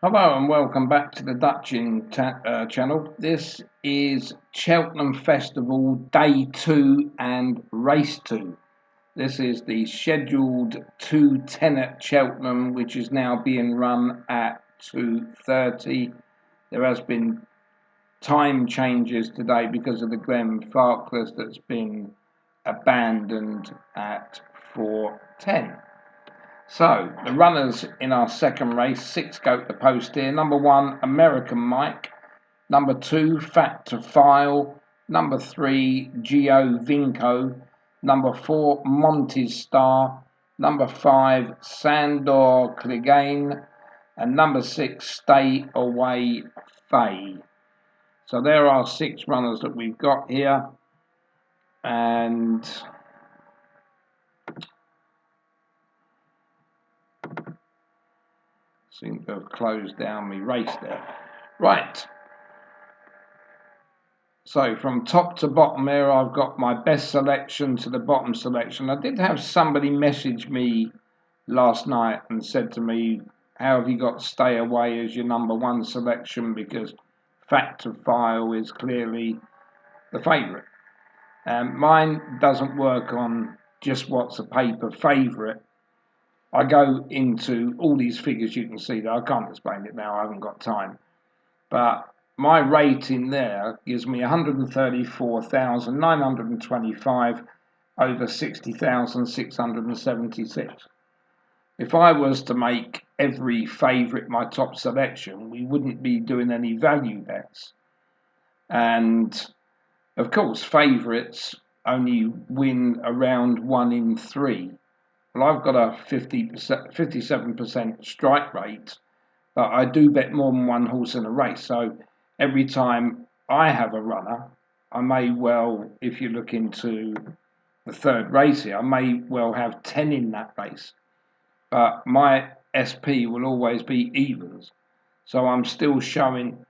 Hello and welcome back to the channel. This is Cheltenham Festival Day 2 and Race 2. This is the scheduled 2:10 at Cheltenham, which is now being run at 2:30. There has been time changes today because of the Glen Farkless that's been abandoned at 4:10. So, the runners in our second race, 6 go to the post here. Number 1, American Mike. Number 2, Fat to File. Number 3, Gio Vinco. Number 4, Monty's Star. Number 5, Sandor Clegane. And number 6, Stay Away Faye. So there are 6 runners that we've got here. And seem to have closed down my race there. Right. So from top to bottom here, I've got my best selection to the bottom selection. I did have somebody message me last night and said to me, how have you got Stay Away as your number 1 selection? Because Fact to File is clearly the favourite. Mine doesn't work on just what's a paper favourite. I go into all these figures you can see there. I can't explain it now, I haven't got time. But my rating there gives me 134,925 over 60,676. If I was to make every favourite my top selection, we wouldn't be doing any value bets. And of course, favourites only win around 1 in 3. Well, I've got a 57% strike rate, but I do bet more than 1 horse in a race. So every time I have a runner, I may well, if you look into the third race here, I may well have 10 in that race. But my SP will always be evens. So I'm still showing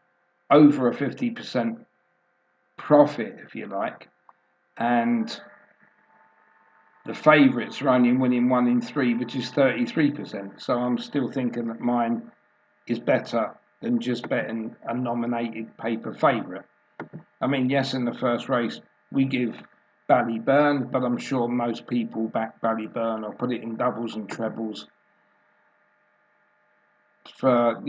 over a 50% profit, if you like. And the favourites are only winning 1 in 3, which is 33%. So I'm still thinking that mine is better than just betting a nominated paper favourite. I mean, yes, in the first race we give Ballyburn, but I'm sure most people back Ballyburn or put it in doubles and trebles for,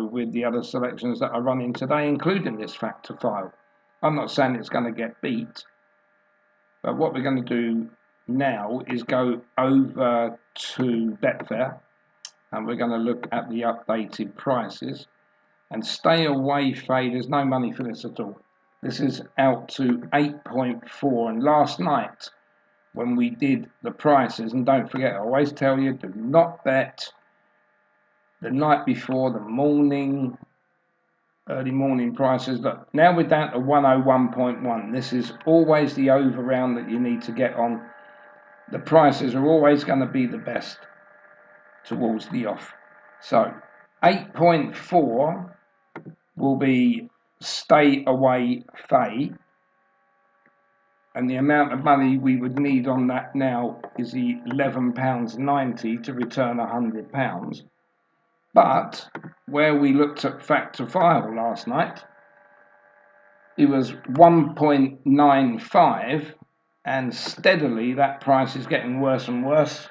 with the other selections that are running today, including this Fact to File. I'm not saying it's going to get beat, but what we're going to do now is go over to Betfair and we're going to look at the updated prices. And Stay Away Faye, there's no money for this at all. This is out to 8.4. And last night, when we did the prices, and don't forget, I always tell you, do not bet the night before, the morning, early morning prices. Look, now we're down to 101.1. This is always the over round that you need to get on. The prices are always going to be the best towards the off. So 8.4 will be Stay Away Faye, and the amount of money we would need on that now is £11.90 to return £100. But where we looked at Fact to File last night, it was 1.95, and steadily that price is getting worse and worse.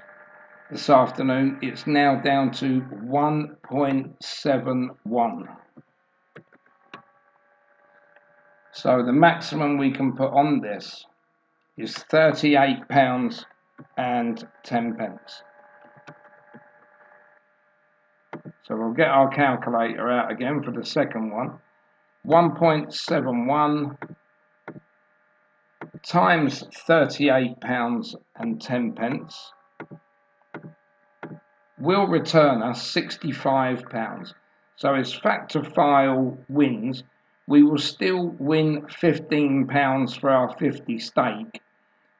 This afternoon it's now down to 1.71. So the maximum we can put on this is £38 and 10 pence. So we'll get our calculator out again for the second one. 1.71 times £38 and 10 pence will return us £65. So as Fact to File wins, we will still win £15 for our 50 stake,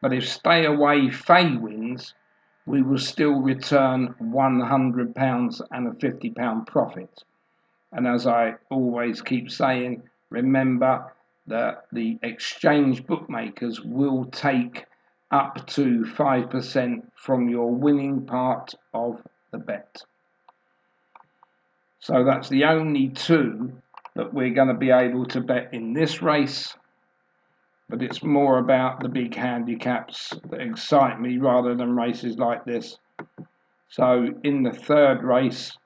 but if Stay Away Faye wins, we will still return £100 and a £50 profit. And as I always keep saying, remember that the exchange bookmakers will take up to 5% from your winning part of the bet. So that's the only two that we're going to be able to bet in this race. But it's more about the big handicaps that excite me rather than races like this. So in the third race,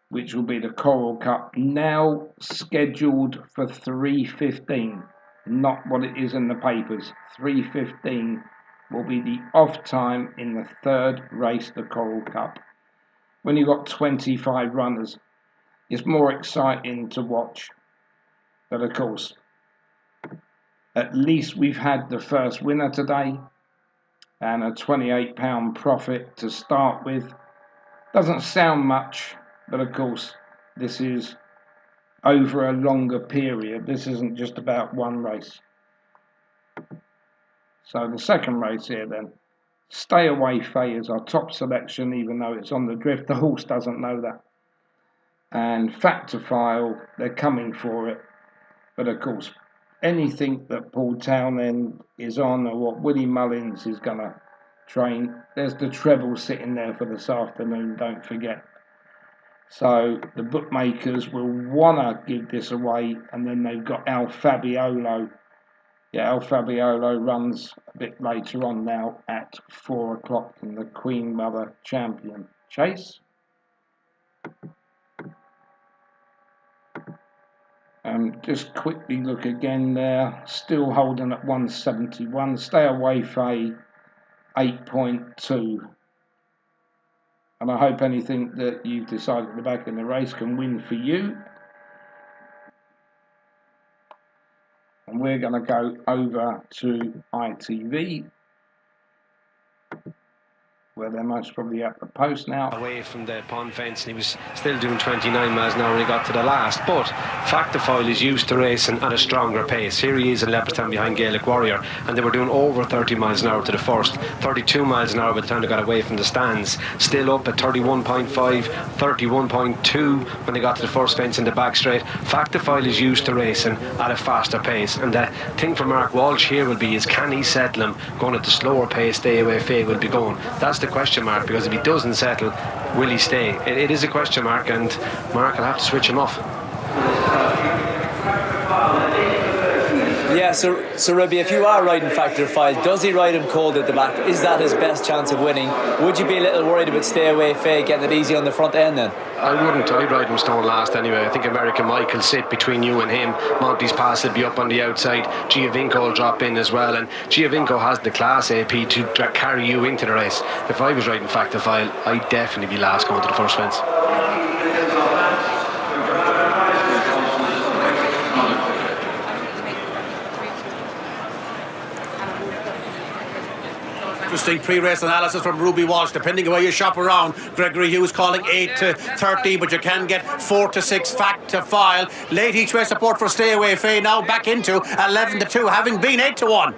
which will be the Coral Cup, now scheduled for 3:15, not what it is in the papers. 3:15 will be the off time in the third race, the Coral Cup. When you've got 25 runners, it's more exciting to watch. But of course, at least we've had the first winner today and a £28 profit to start with. Doesn't sound much, but of course, this is over a longer period. This isn't just about one race. So the second race here then, Stay Away Faye is our top selection, even though it's on the drift. The horse doesn't know that. And Fact to File, they're coming for it. But of course, anything that Paul Townend is on or what Willie Mullins is going to train, there's the treble sitting there for this afternoon, don't forget. So the bookmakers will want to give this away, and then they've got Al Fabiolo. Yeah, Al Fabiolo runs a bit later on now at 4 o'clock in the Queen Mother Champion Chase. Just quickly look again there, still holding at 171. Stay Away Faye 8.2. And I hope anything that you've decided at the back in the race can win for you. And we're going to go over to ITV, where they're most probably at the post now. Away from the pond fence, and he was still doing 29 miles an hour when he got to the last. But Fact to File is used to racing at a stronger pace. Here he is in Leopardstown behind Gaelic Warrior, and they were doing over 30 miles an hour to the first, 32 miles an hour by the time they got away from the stands. Still up at 31.5, 31.2 when they got to the first fence in the back straight. Fact to File is used to racing at a faster pace, and the thing for Mark Walsh here will be is, can he settle him going at the slower pace? Stay Away Faye will be going. That's the question mark, because if he doesn't settle, will he stay? It is a question mark, and Mark will have to switch him off. Yeah, so Ruby, if you are riding Fact to File, does he ride him cold at the back? Is that his best chance of winning? Would you be a little worried about Stay Away Faye getting it easy on the front end then? I wouldn't. I'd ride him stone last anyway. I think American Mike will sit between you and him. Monty's Pass will be up on the outside. Giovinco will drop in as well, and Giovinco has the class AP to carry you into the race. If I was riding Fact to File, I'd definitely be last going to the first fence. Interesting pre-race analysis from Ruby Walsh. Depending on where you shop around, Gregory Hughes calling 8 to 30, but you can get 4 to 6 Fact to File. Late each way support for Stay Away Faye, now back into 11 to 2, having been 8 to 1.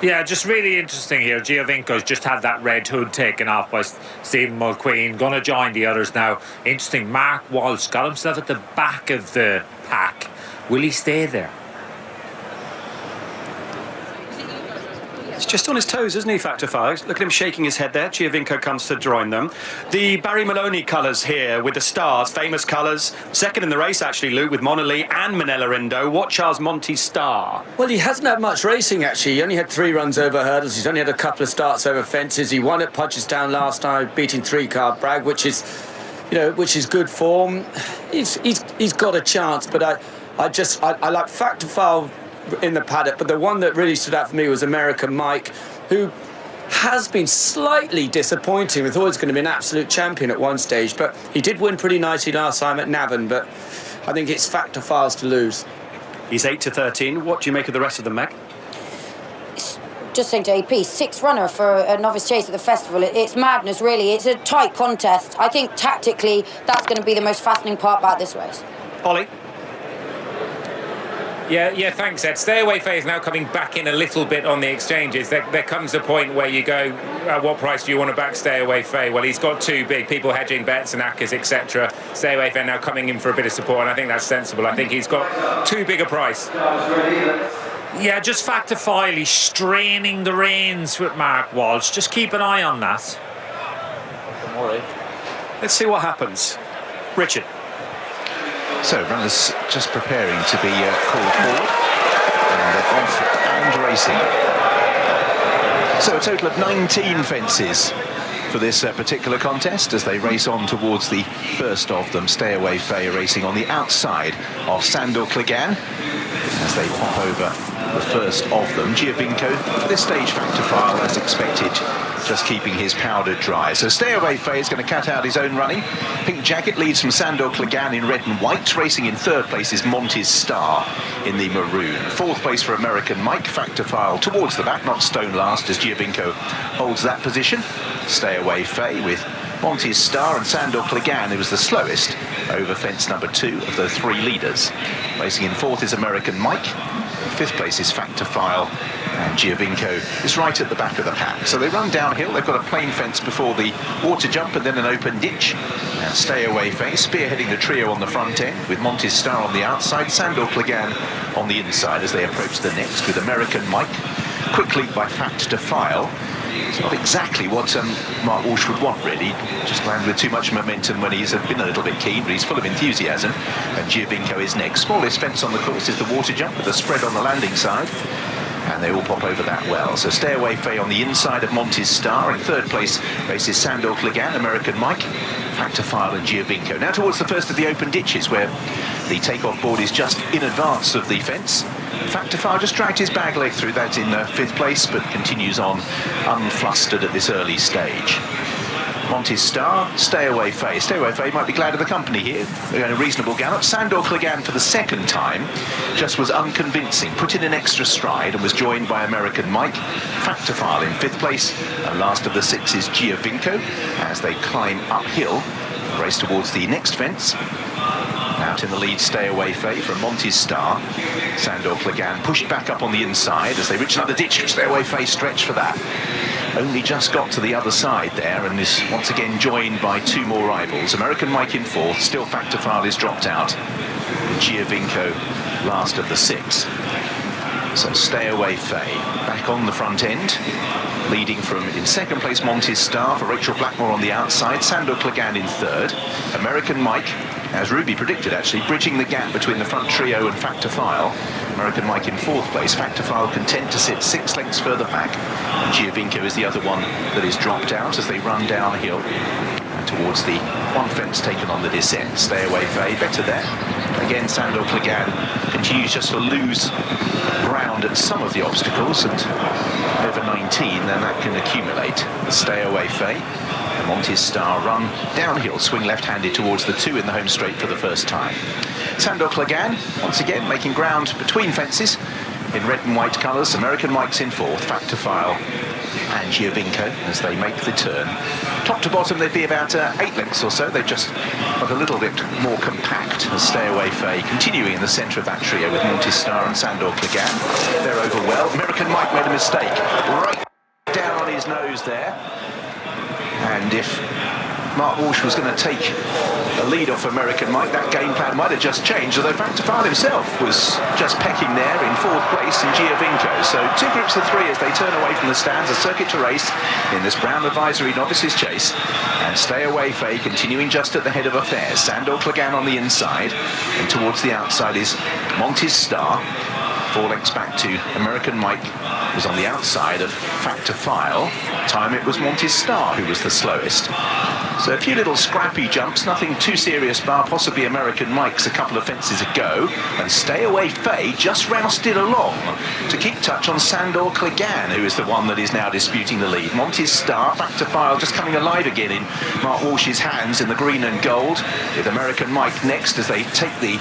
Yeah, just really interesting here. Giovinco's just had that red hood taken off by Stephen Mulqueen. Going to join the others now. Interesting. Mark Walsh got himself at the back of the pack. Will he stay there? He's just on his toes, isn't he, Fact to File? Look at him shaking his head there. Giovinco comes to join them. The Barry Maloney colours here with the stars, famous colours. Second in the race, actually, Luke, with Monolith and Manila Rindo. What Charles Monty's star? Well, he hasn't had much racing, actually. He only had 3 runs over hurdles. He's only had a couple of starts over fences. He won at Punchestown last time, beating 3-Card Bragg, which is good form. He's got a chance, but I like Fact to File in the paddock, but the one that really stood out for me was American Mike, who has been slightly disappointing. We thought he was going to be an absolute champion at one stage, but he did win pretty nicely last time at Navan, but I think it's Fact to File's to lose. He's 8 to 13. What do you make of the rest of them, Meg? Just saying to AP, 6th runner for a novice chase at the festival. It's madness, really. It's a tight contest. I think tactically that's going to be the most fascinating part about this race. Ollie? Yeah, thanks, Ed. Stay Away Faye is now coming back in a little bit on the exchanges. There comes a point where you go, at what price do you want to back Stay Away Faye? Well, he's got too big, people hedging bets and ACCAs, etc. Stay Away Faye now coming in for a bit of support, and I think that's sensible. I think he's got too big a price. Yeah, just Fact to File. He's straining the reins with Mark Walsh. Just keep an eye on that. Let's see what happens. Richard. So runners just preparing to be called forward, and they're off and racing. So a total of 19 fences for this particular contest as they race on towards the first of them. Stay Away Faye racing on the outside of Sandor Clegane as they pop over the first of them. Giovinco for this stage factor file as expected, just keeping his powder dry. So Stay Away Faye is going to cut out his own running. Pink Jacket leads from Sandor Clegane in red and white. Racing in third place is Monty's Star in the maroon. Fourth place for American Mike. Factor file towards the back, not stone last as Giovinco holds that position. Stay Away Faye with Monty's Star and Sandor Clegane, who was the slowest over fence number 2 of the 3 leaders. Racing in fourth is American Mike. Fifth place is Factor File, and Giovinco is right at the back of the pack. So they run downhill. They've got a plain fence before the water jump and then an open ditch. And Stay Away Faye spearheading the trio on the front end with Monty's Star on the outside, Sandor Clegane on the inside as they approach the next with American Mike. Quick lead by Factor File. It's not exactly what Mark Walsh would want, really. Just landed with too much momentum when he's been a little bit keen, but he's full of enthusiasm. And Giovinco is next. Smallest fence on the course is the water jump with a spread on the landing side. And they all pop over that well. So Stay Away Faye on the inside of Monty's Star. In third place races Sandor Clegane, American Mike, Factor File and Giovinco. Now towards the first of the open ditches where the takeoff board is just in advance of the fence. Factor File just dragged his bag leg through that in fifth place, but continues on unflustered at this early stage. Monty's Star, Stay Away Faye. Stay Away Faye might be glad of the company here. They're going a reasonable gallop. Sandor Clegane for the second time just was unconvincing. Put in an extra stride and was joined by American Mike. Factor File in fifth place. And last of the 6 is Giovinco as they climb uphill. Race towards the next fence. Out in the lead, Stay Away Faye from Monty's Star. Sandor Clegane pushed back up on the inside as they reach another ditch. Stay Away Faye stretched for that. Only just got to the other side there and is once again joined by 2 more rivals. American Mike in fourth, still Factor File is dropped out. Giovinco last of the 6. So Stay Away Faye back on the front end. Leading from, in second place, Monty's Star for Rachel Blackmore on the outside. Sandor Clegane in third. American Mike, as Ruby predicted actually, bridging the gap between the front trio and Factor File. American Mike in fourth place. Factor File content to sit 6 lengths further back. And Giovinco is the other one that is dropped out as they run downhill towards the one fence taken on the descent. Stay Away Faye, better there. Again, Sandor Clegane continues just to lose ground at some of the obstacles, and over 19, then that can accumulate. Stay Away Faye. Monty's Star run downhill, swing left-handed towards the 2 in the home straight for the first time. Sandor Clegane, once again, making ground between fences in red and white colours. American Mike's in fourth, Factor File and Giovinco as they make the turn. Top to bottom, they'd be about 8 lengths or so. They've just got a little bit more compact as Stay Away Faye continuing in the centre of that trio with Monty's Star and Sandor Clegane. They're over well. American Mike made a mistake. Right down on his nose there. And if Mark Walsh was going to take a lead off American Mike, that game plan might have just changed, although Factor File himself was just pecking there in fourth place in Giovinco. So 2 groups of 3 as they turn away from the stands, a circuit to race in this Brown Advisory Novices Chase. And Stay Away Faye continuing just at the head of affairs. Sandor Clegane on the inside, and towards the outside is Monty's Star. 4 lengths back to American Mike, was on the outside of Factor File. Time it was Monty's Star who was the slowest. So a few little scrappy jumps, nothing too serious bar possibly American Mike's a couple of fences ago, and Stay Away Faye just rousted along to keep touch on Sandor Clegane, who is the one that is now disputing the lead. Monty's Star, Factor File just coming alive again in Mark Walsh's hands in the green and gold, with American Mike next as they take the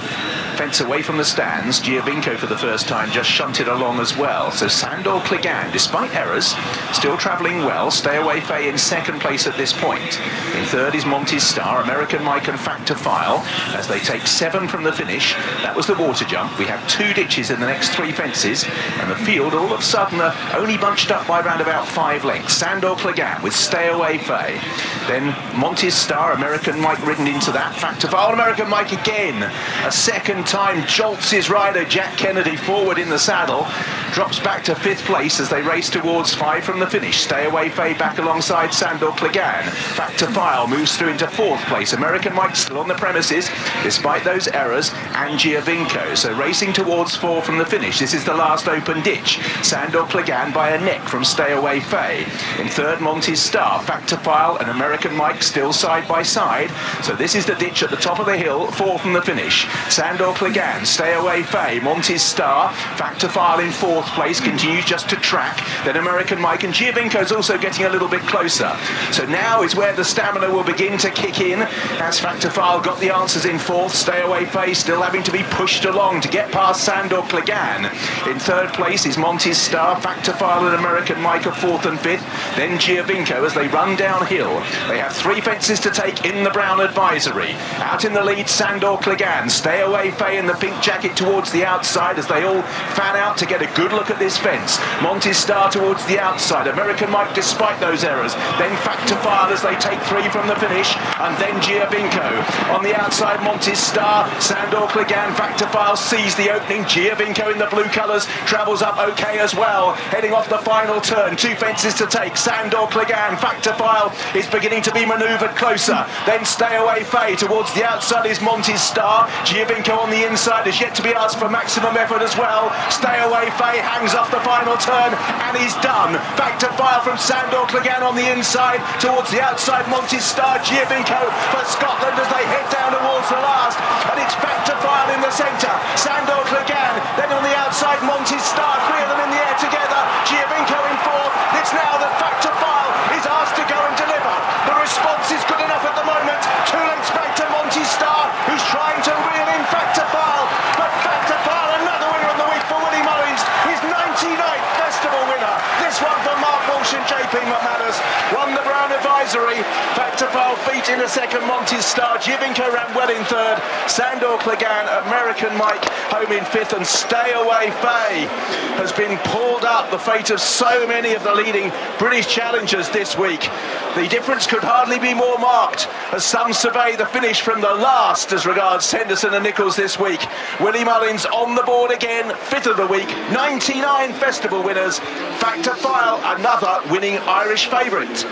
fence away from the stands. Giovinco for the first time just shunted along as well. So Sandor Clegane, despite errors, still travelling well. Stay Away Faye in second place at this point. In third is Monty's Star, American Mike and Factor File as they take 7 from the finish. That was the water jump. We have 2 ditches in the next 3 fences, and the field all of a sudden only bunched up by around about 5 lengths. Sandor Clegane with Stay Away Faye. Then Monty's Star, American Mike ridden into that. Factor File, American Mike again. A second time jolts his rider Jack Kennedy forward in the saddle. Drops back to 5th place as they race towards 5 from the finish. Stay Away Faye back alongside Sandor Clegane. Factor File Foul moves through into 4th place. American Mike still on the premises, despite those errors, and Giovinco. So racing towards 4 from the finish. This is the last open ditch. Sandor Clegane by a neck from Stay Away Faye. In 3rd, Monty's Star. Factophile and American Mike still side by side. So this is the ditch at the top of the hill, 4 from the finish. Sandor Clegane, Stay Away Faye, Monty's Star. Factophile in 4th place, continues just to track. Then American Mike, and Giovinco's also getting a little bit closer. So now is where the stamina will begin to kick in, as Factophile got the answers in 4th. Stay Away Faye still having to be pushed along to get past Sandor Clegane. In 3rd place is Monty's Star. Factophile and American Mike are 4th and 5th. Then Giovinco as they run downhill. They have 3 fences to take in the brown advisory. Out in the lead, Sandor Clegane. Stay Away Faye in the pink jacket towards the outside as they all fan out to get a good look at this fence. Monty's Star towards the outside. American Mike despite those errors. Then Factophile as they take 3 from the finish. And then Giovinco. On the outside, Monty's Star. Sandor Clegane. Factophile sees the opening. Giovinco in the blue colours travels up okay as well. Heading off the final turn. 2 fences to take. Sandor Clegane. Factophile is beginning to be manoeuvred closer. Then Stay Away Faye towards the outside is Monty's Star. Giovinco on the inside has yet to be asked for maximum effort as well. Stay Away Faye hangs off the final turn and he's done. Factophile from Sandor Clegane on the inside towards the outside. Monty's Star. Giovinco for Scotland as they head down towards the last, and it's Factophile in the centre. Sandor Clegane. Then on the outside, Monty's Star. 3 of them in the air together. Giovinco in 4th. It's now that Factophile is asked to go and deliver. The response is good enough at the moment. 2 lengths back to Monty's Star, who's trying to reel in Factophile. But Factophile, another winner of the week for Willie Mullins, his 99th festival winner. This one for Mark Walsh and JP McManus. Won the brown advisory. Factophile beat in a 2nd, Monty's Star. Giovinco ran well in 3rd. Sandor Clegane, American Mike home in 5th, and Stay Away Faye has been pulled up. The fate of so many of the leading British challengers this week. The difference could hardly be more marked as some survey the finish from the last as regards Henderson and Nichols this week. Willie Mullins on the board again, 5th of the week, 99 festival winners. Factophile, another winning Irish favourite.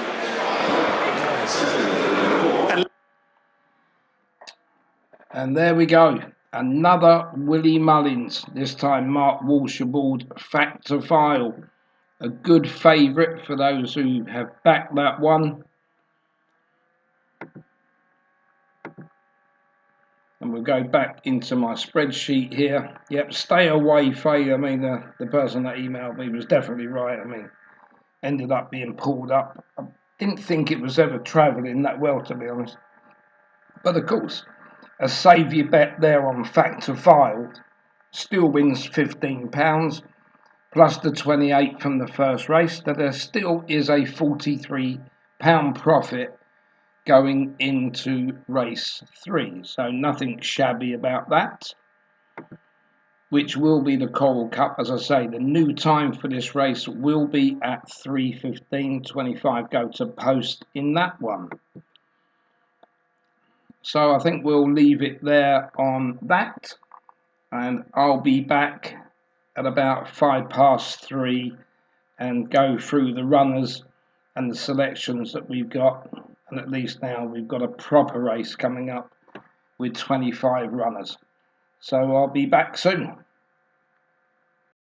And there we go. Another Willie Mullins. This time Mark Walsh aboard Factophile. A good favourite for those who have backed that one. And we'll go back into my spreadsheet here. Yep, Stay Away Faye. I mean, the person that emailed me was definitely right. I mean, ended up being pulled up. I didn't think it was ever travelling that well, to be honest. But of course, a saviour bet there on Factophile still wins £15 plus the 28 from the first race. That there still is a £43 profit going into race 3. So nothing shabby about that, which will be the Coral Cup. As I say, the new time for this race will be at 3:15:25. Go to post in that one. So I think we'll leave it there on that, and I'll be back at about 3:05 and go through the runners and the selections that we've got. And at least now we've got a proper race coming up with 25 runners. So I'll be back soon.